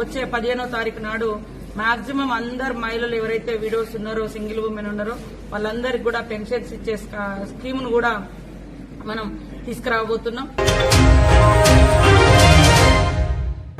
వచ్చే 15వ తారీఖు నాడు మాక్సిమం అందరు మహిళలు ఎవరైతే విడోస్ ఉన్నారో, సింగిల్ ఉమెన్ ఉన్నారో వాళ్ళందరికీ కూడా పెన్షన్స్ ఇచ్చే స్కీమ్ ను కూడా మనం తీసుకురాబోతున్నాం।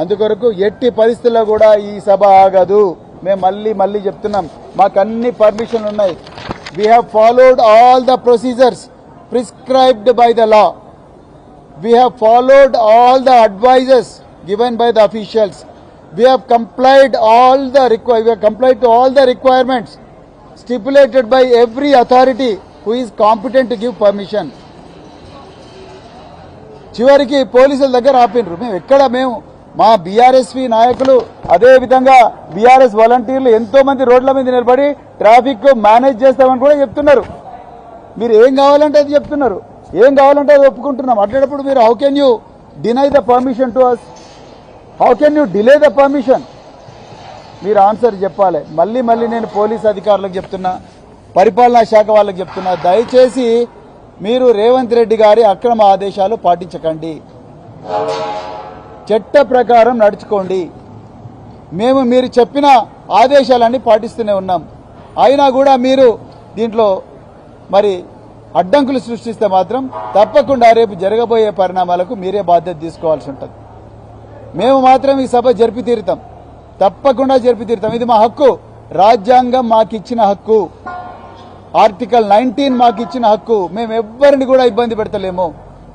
అందుకొరకు ఎట్టి పరిస్థితుల్లో కూడా ఈ సభ ఆగదు। మేము మళ్ళీ చెప్తున్నాం, మాకు అన్ని పర్మిషన్లు ఉన్నాయి. We have followed all the procedures prescribed by the law. We have followed all the advices given by the officials. We have complied to all the requirements stipulated by every authority who is competent to give permission. చివరికి పోలీసుల దగ్గర ఆపినరు. మేము మా BRSP నాయకులు, అదే విధంగా BRS వాలంటీర్లు ఎంతో మంది రోడ్ల మీద నిలబడి ట్రాఫిక్ మేనేజ్ చేస్తామని కూడా చెప్తున్నారు. మీరు ఏం కావాలంటే అది చెప్తున్నారు, ఏం కావాలంటే అది ఒప్పుకుంటున్నాం. అట్లాంటప్పుడు మీరు how can you deny the permission to us, how can you delay the permission? మీరు ఆన్సర్ చెప్పాలి. మళ్ళీ నేను పోలీస్ అధికారులకు చెప్తున్నా, పరిపాలనా శాఖ వాళ్ళకి చెప్తున్నా, దయచేసి మీరు రేవంత్ రెడ్డి గారి అక్రమ ఆదేశాలు పాటించకండి, చట్ట ప్రకారం నడుచుకోండి. మేము మీరు చెప్పిన ఆదేశాలన్నీ పాటిస్తూనే ఉన్నాం. అయినా కూడా మీరు దీంట్లో మరి అడ్డంకులు సృష్టిస్తే మాత్రం తప్పకుండా రేపు జరగబోయే పరిణామాలకు మీరే బాధ్యత తీసుకోవాల్సి ఉంటుంది. మేము మాత్రం ఈ సభ జరిపి తీరుతాం, తప్పకుండా జరిపి తీరుతాం. ఇది మా హక్కు, రాజ్యాంగం మాకిచ్చిన హక్కు, ఆర్టికల్ 19 మాకిచ్చిన హక్కు. మేము ఎవ్వరిని కూడా ఇబ్బంది పెడతలేము,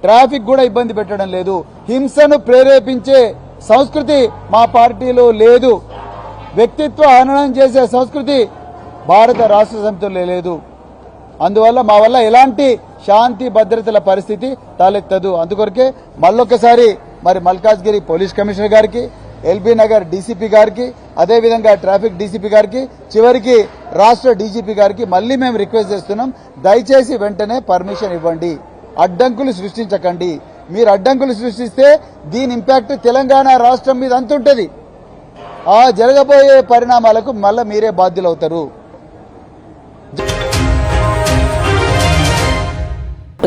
ట్రాఫిక్ కూడా ఇబ్బంది పెట్టడం లేదు. హింసను ప్రేరేపించే సంస్కృతి మా పార్టీలో లేదు. వ్యక్తిత్వ హననం చేసే సంస్కృతి భారత రాష్ట్ర సమితిలో లేదు. అందువల్ల మా వల్ల ఎలాంటి శాంతి భద్రతల పరిస్థితి తలెత్తదు. అందుకొరకే మళ్ళొకసారి మరి మల్కాజ్గిరి పోలీస్ కమిషనర్ గారికి, ఎల్బీ నగర్ డీసీపీ గారికి, అదేవిధంగా ట్రాఫిక్ డీసీపీ గారికి, చివరికి రాష్ట్ర డీజీపీ గారికి మళ్ళీ మేము రిక్వెస్ట్ చేస్తున్నాం, దయచేసి వెంటనే పర్మిషన్ ఇవ్వండి, అడ్డంకులు సృష్టించకండి. మీరు అడ్డంకులు సృష్టిస్తే దీని ఇంపాక్ట్ తెలంగాణ రాష్ట్రం మీద అంతుంటది. ఆ జరగబోయే పరిణామాలకు మళ్ళీ మీరే బాధ్యులవుతారు.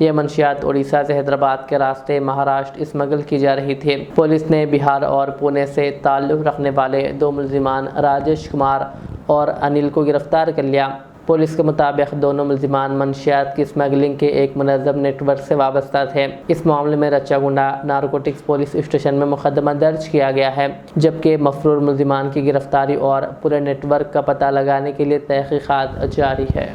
یہ منشیات اڑیسہ سے حیدرآباد کے راستے مہاراشٹر اسمگل کی جا رہی تھی۔ پولیس نے بہار اور پونے سے تعلق رکھنے والے 2 ملزمان راجیش کمار اور انل کو گرفتار کر لیا۔ پولیس کے مطابق دونوں ملزمان منشیات کی اسمگلنگ کے ایک منظم نیٹ ورک سے وابستہ تھے۔ اس معاملے میں رچا گنڈا نارکوٹکس پولیس اسٹیشن میں مقدمہ درج کیا گیا ہے، جبکہ مفرور ملزمان کی گرفتاری اور پورے نیٹ ورک کا پتہ لگانے کے لیے تحقیقات جاری ہے۔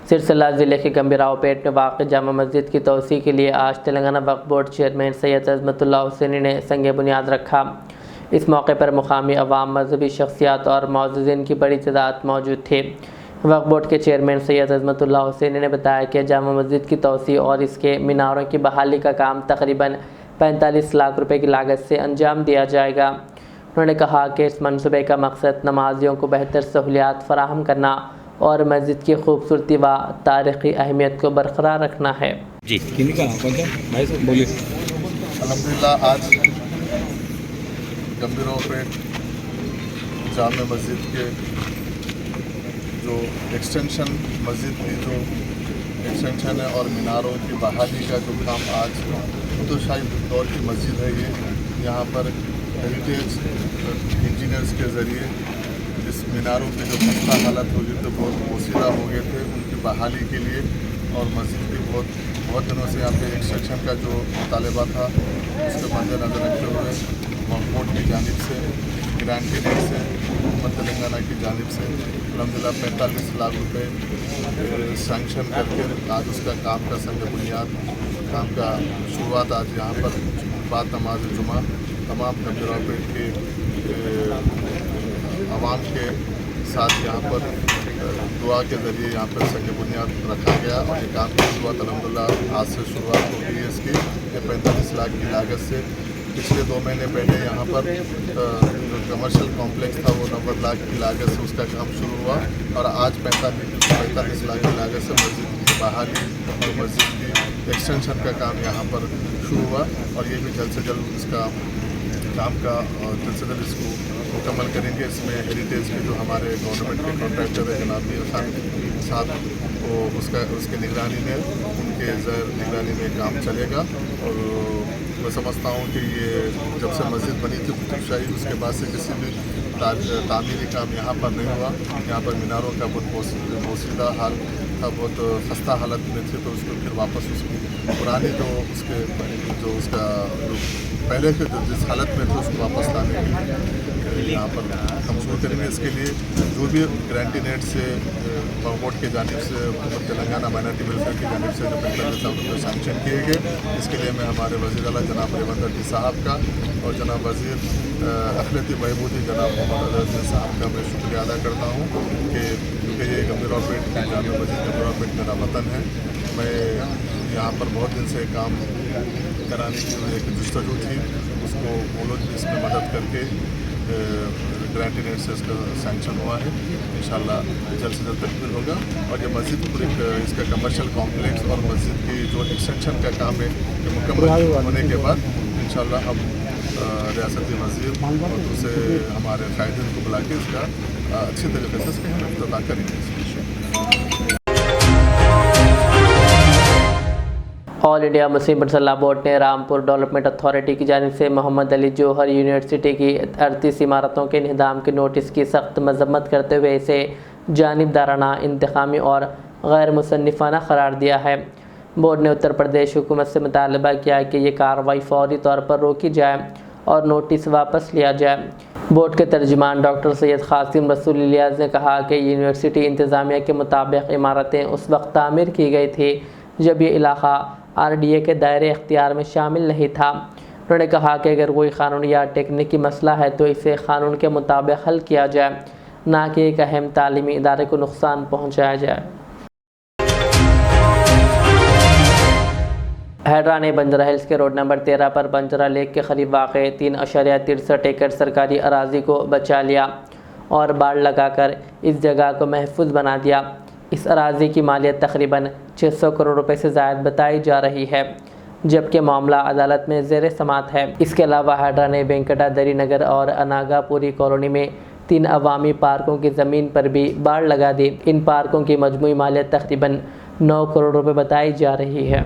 سرسلہ ضلع کے گمبھیراؤ پیٹ میں واقع جامع مسجد کی توسیع کے لیے آج تلنگانہ وقف بورڈ چیئرمین سید عظمت اللہ حسینی نے سنگ بنیاد رکھا۔ اس موقع پر مقامی عوام، مذہبی شخصیات اور معززین کی بڑی تعداد موجود تھی۔ وقف بورڈ کے چیئرمین سید عظمت اللہ حسینی نے بتایا کہ جامع مسجد کی توسیع اور اس کے میناروں کی بحالی کا کام تقریباً 45 لاکھ روپے کی لاگت سے انجام دیا جائے گا۔ انہوں نے کہا کہ اس منصوبے کا مقصد نمازیوں کو بہتر سہولیات فراہم کرنا اور مسجد کی خوبصورتی و تاریخی اہمیت کو برقرار رکھنا ہے۔ جی بولیے۔ الحمدللہ آج گمبھیراؤ پیٹ جامع مسجد کے جو ایکسٹینشن، مسجد کی جو ایکسٹینشن ہے اور میناروں کی بحالی کا جو کام آج متشائع دور کی مسجد ہے، یہاں پر ہیریٹیج انجینئرز کے ذریعے اس میناروں کے جو خستہ حالت ہو گئے تھے، بہت پوشیدہ ہو گئے تھے، ان کی بحالی کے لیے اور مسجد کی بہت دنوں سے یہاں پہ ایکسٹینشن کا جو مطالبہ تھا، اس کو مد نظر رکھتے ہوئے وقف بورڈ کی جانب سے، گرانٹی ریٹ سے، حکومت تلنگانہ کی جانب سے الحمدللہ 45 لاکھ روپے سینکشن کر کے آج اس کا کام کا سنگ بنیاد کام کا شروعات آج یہاں پر بعد نماز جمعہ تمام گمبھیراؤ پیٹ کے عوام کے ساتھ یہاں پر دعا کے ذریعے یہاں پر سنگ بنیاد رکھا گیا اور یہ کام کی شروعات الحمدللہ آج سے شروعات ہو گئی ہے اس کی۔ یہ 45 لاکھ کی لاگت سے پچھلے 2 مہینے پہلے یہاں پر جو کمرشل کمپلیکس تھا وہ 90 لاکھ کی لاگت سے اس کا کام شروع ہوا اور آج 45 لاکھ کی لاگت سے مسجد کی بحالی اور مسجد کی ایکسٹینشن کا کام یہاں پر شروع ہوا اور یہ بھی جلد سے جلد اس کا کام کا جلد سے جلد اس کو مکمل کریں گے۔ اس میں ہیریٹیج کے جو ہمارے گورنمنٹ کے کانٹریکٹر ہے جناب میر خان صاحب، وہ اس کے نگرانی میں، ان کے زیر نگرانی میں کام چلے گا اور میں سمجھتا ہوں کہ یہ جب سے مسجد بنی تھی قطب شاہی، اس کے بعد سے کسی بھی تعمیری کام یہاں پر نہیں ہوا۔ یہاں پر میناروں کا بہت پوشیدہ حال تھا، بہت خستہ حالت میں تھے، تو اس کو پھر واپس اس کی پرانی جو اس کا پہلے کے جس حالت میں تھے اس کو واپس لانے کے لیے یہاں پر ہم شروع کریں گے۔ اس کے لیے جو بھی گرانٹی نیٹ سے وقف بورڈ کی جانب سے، حکومت تلنگانہ مائنارٹی ویلفیئر کی جانب سے جو 45 لاکھ روپے سینکشن کیے گئے، اس کے لیے میں ہمارے وزیر اعلیٰ جناب ریونت ریڈی صاحب کا اور جناب وزیر اقلیتی بہبودی جناب محمد عزیز صاحب کا میں شکریہ ادا کرتا ہوں کہ کیونکہ یہ گمبھیراؤ پیٹ جامع مسجد گمبھیراؤ پیٹ میرا وطن ہے۔ میں یہاں پر بہت دن سے کام کرانے کی جو ایک جستجو تھی، اس کو وہ لوگ اس میں مدد کر کے گرانٹی نیٹ سے اس کا سینکشن ہوا ہے۔ انشاءاللہ جلد سے جلد تکمیل ہوگا اور یہ مسجد پوری اس کا کمرشل کمپلیکس اور مسجد کی جو ایکسٹینشن کا کام ہے کہ مکمل ہونے کے بعد انشاءاللہ ہم ریاستی وزیر اور دوسرے ہمارے قائدین کو بلا کے اس کا اچھی طریقے سے اس کے ہم افتتاح کریں گے۔ آل انڈیا مسلم پرسنل بورڈ نے رامپور ڈیولپمنٹ اتھارٹی کی جانب سے محمد علی جوہر یونیورسٹی کی 38 عمارتوں کے انہدام کے نوٹس کی سخت مذمت کرتے ہوئے اسے جانبدارانہ، انتقامی اور غیر مصنفانہ قرار دیا ہے۔ بورڈ نے اتر پردیش حکومت سے مطالبہ کیا کہ یہ کارروائی فوری طور پر روکی جائے اور نوٹس واپس لیا جائے۔ بورڈ کے ترجمان ڈاکٹر سید قاسم رسول الیاس نے کہا کہ یونیورسٹی انتظامیہ کے مطابق عمارتیں اس وقت تعمیر کی گئی تھی جب یہ علاقہ RDA کے دائرے اختیار میں شامل نہیں تھا۔ انہوں نے کہا کہ اگر کوئی قانونی یا ٹیکنیکی مسئلہ ہے تو اسے قانون کے مطابق حل کیا جائے، نہ کہ ایک اہم تعلیمی ادارے کو نقصان پہنچایا جائے۔ ہیڈرا نے بنجارہ ہلز کے روڈ نمبر 13 پر بنجارہ لیک کے قریب واقع 3.63 ایکڑ سرکاری اراضی کو بچا لیا اور باڑ لگا کر اس جگہ کو محفوظ بنا دیا۔ اس اراضی کی مالیت تقریباً 600 کروڑ روپے سے زائد بتائی جا رہی ہے، جبکہ معاملہ عدالت میں زیر سماعت ہے۔ اس کے علاوہ ہیڈرا نے وینکٹا دری نگر اور اناگا پوری کالونی میں 3 عوامی پارکوں کی زمین پر بھی باڑ لگا دی۔ ان پارکوں کی مجموعی مالیت تقریباً 9 کروڑ روپے بتائی جا رہی ہے۔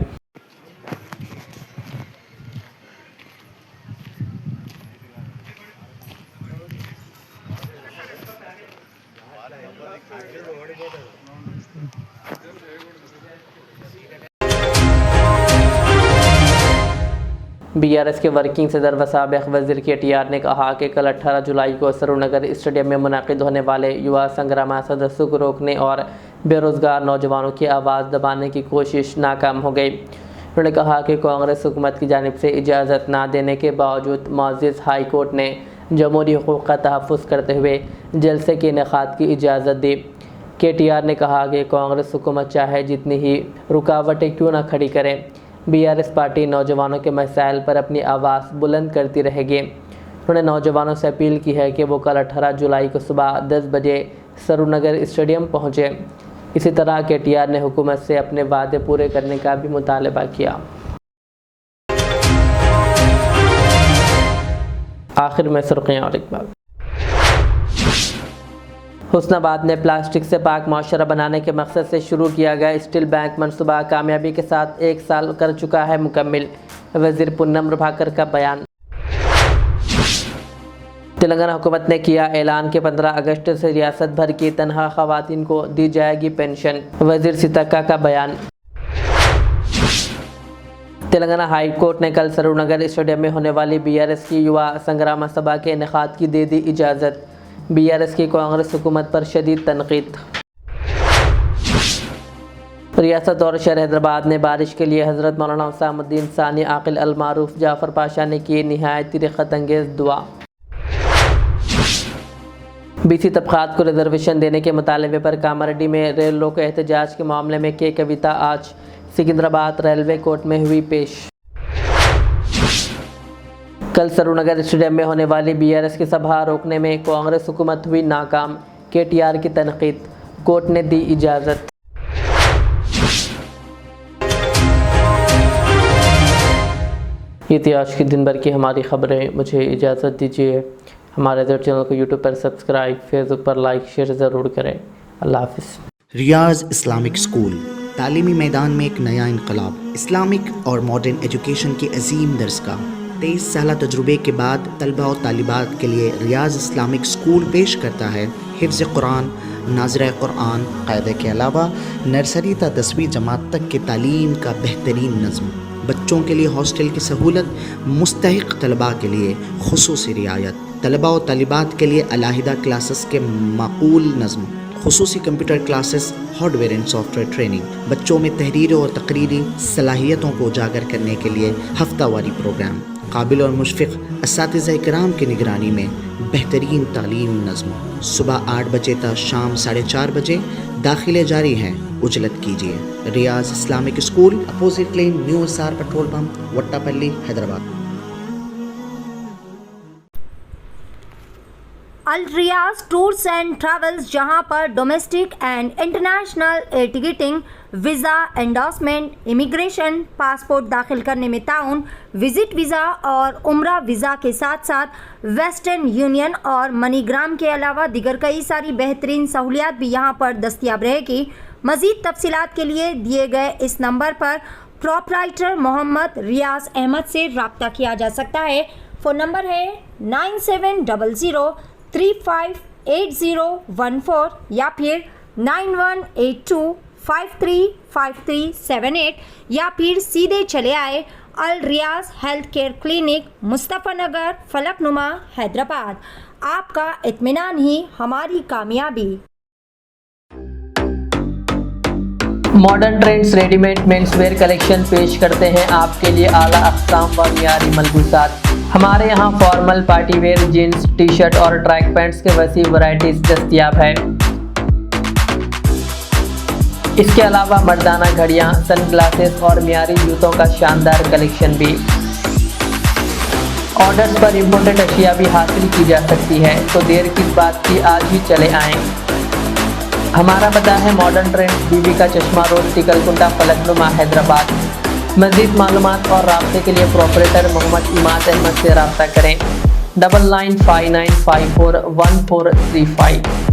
BRS کے ورکنگ صدر و سابق وزیر KTR نے کہا کہ کل 18 جولائی کو سرور نگر اسٹیڈیم میں منعقد ہونے والے یووا سنگرام سدسیوں کو روکنے اور بے روزگار نوجوانوں کی آواز دبانے کی کوشش ناکام ہو گئی۔ انہوں نے کہا کہ کانگریس حکومت کی جانب سے اجازت نہ دینے کے باوجود معزز ہائی کورٹ نے جمہوری حقوق کا تحفظ کرتے ہوئے جلسے کے انعقاد کی اجازت دی۔ KTR نے کہا کہ کانگریس حکومت چاہے جتنی ہی رکاوٹیں کیوں نہ کھڑی کرے، BRS پارٹی نوجوانوں کے مسائل پر اپنی آواز بلند کرتی رہے گی۔ انہوں نے نوجوانوں سے اپیل کی ہے کہ وہ کل 18 جولائی کو صبح 10 بجے سرور نگر اسٹیڈیم پہنچے۔ اسی طرح KTR نے حکومت سے اپنے وعدے پورے کرنے کا بھی مطالبہ کیا۔ آخر میں سرخیاں اور اقبال۔ حسن آباد میں پلاسٹک سے پاک معاشرہ بنانے کے مقصد سے شروع کیا گیا اسٹیل بینک منصوبہ کامیابی کے ساتھ 1 سال کر چکا ہے مکمل، وزیر پونم پربھاکر کا بیان۔ تلنگانہ حکومت نے کیا اعلان کہ 15 اگست سے ریاست بھر کی تنہا خواتین کو دی جائے گی پینشن، وزیر سیتکا کا بیان۔ تلنگانہ ہائی کورٹ نے کل سرور نگر اسٹیڈیم میں ہونے والی BRS کی یووا سنگرام سبھا کے انعقاد کی دے دی اجازت، BRS کی کانگریس حکومت پر شدید تنقید۔ ریاست اور شہر حیدرآباد میں بارش کے لیے حضرت مولانا حسام الدین ثانی عاقل المعروف جعفر پاشا نے کی نہایت رقت انگیز دعا۔ BC طبقات کو ریزرویشن دینے کے مطالبے پر کاماریڈی میں ریلوے کے احتجاج کے معاملے میں کے کویتا آج سکندرآباد ریلوے کورٹ میں ہوئی پیش۔ کل سرور نگر اسٹیڈیم میں ہونے والی BRS کی سبھا روکنے میں کانگریس حکومت ہوئی ناکام، KTR کی تنقید، کورٹ نے دی اجازت۔ یہ تھی آج کی دن بھر کی ہماری خبریں، مجھے اجازت دیجیے۔ ہمارے چینل کو YouTube پر سبسکرائب، فیس بک پر لائک شیئر ضرور کریں۔ اللہ حافظ۔ ریاض اسلامک اسکول تعلیمی میدان میں ایک نیا انقلاب، اسلامک اور ماڈرن ایجوکیشن کی عظیم درسگاہ۔ 23 سالہ تجربے کے بعد طلباء و طالبات کے لیے ریاض اسلامک اسکول پیش کرتا ہے حفظ قرآن، ناظرہ قرآن، قاعدے کے علاوہ نرسری تا 10ویں جماعت تک کی تعلیم کا بہترین نظم، بچوں کے لیے ہاسٹل کی سہولت، مستحق طلباء کے لیے خصوصی رعایت، طلباء و طالبات کے لیے علیحدہ کلاسز کے معقول نظم، خصوصی computer classes, hard where and soft where training, بچوں میں تحریری اور تقریری صلاحیتوں کو اجاگر کرنے کے لیے ہفتہ واری پروگرام، قابل اور مشفق اساتذہ کرام کی نگرانی میں بہترین تعلیم نظم، صبح 8 بجے تا شام 4:30 بجے، داخلے جاری ہیں، اجلت کیجیے۔ Riyaz Islamic school, opposite lane, new SR petrol pump, Vattepally, Hyderabad. Al Riyaz tours and travels, جہاں پر domestic and international air ticketing, visa endorsement, immigration, passport داخل کرنے میں تعاون، وزٹ ویزا اور عمرہ ویزا کے ساتھ ساتھ ویسٹرن یونین اور منی گرام کے علاوہ دیگر کئی ساری بہترین سہولیات بھی یہاں پر دستیاب رہے گی۔ مزید تفصیلات کے لیے دیے گئے اس نمبر پر پروپرائٹر محمد ریاض احمد سے رابطہ کیا جا سکتا ہے۔ فون نمبر ہے 9700358014 یا پھر 9182535378 یا پھر سیدھے چلے آئے الریاض ہیلتھ کیئر کلینک، مصطفیٰ نگر، فلک نما، حیدرآباد۔ آپ کا اطمینان ہی ہماری کامیابی۔ Modern trends ready made means where collection پیش کرتے ہیں آپ کے لیے اعلیٰ اقسام و معیاری ملبوسات۔ ہمارے یہاں formal, party wear, jeans, T shirt اور ٹریک پینٹس کے وسیع ورائٹیز دستیاب ہے۔ اس کے علاوہ مردانہ گھڑیاں، سن گلاسز اور معیاری جوتوں کا شاندار کلیکشن بھی۔ آرڈرز پر امپورٹڈ اشیاء بھی حاصل کی جا سکتی ہے، تو دیر کس بات کی، آج ہی چلے آئیں۔ ہمارا پتہ ہے ماڈرن ٹرینڈز، بیوی کا چشمہ روڈ، ٹکل کنڈا، فلک نما، حیدرآباد۔ مزید معلومات اور رابطے کے لیے پروپرائٹر محمد اماد احمد سے رابطہ کریں۔ 9959941435।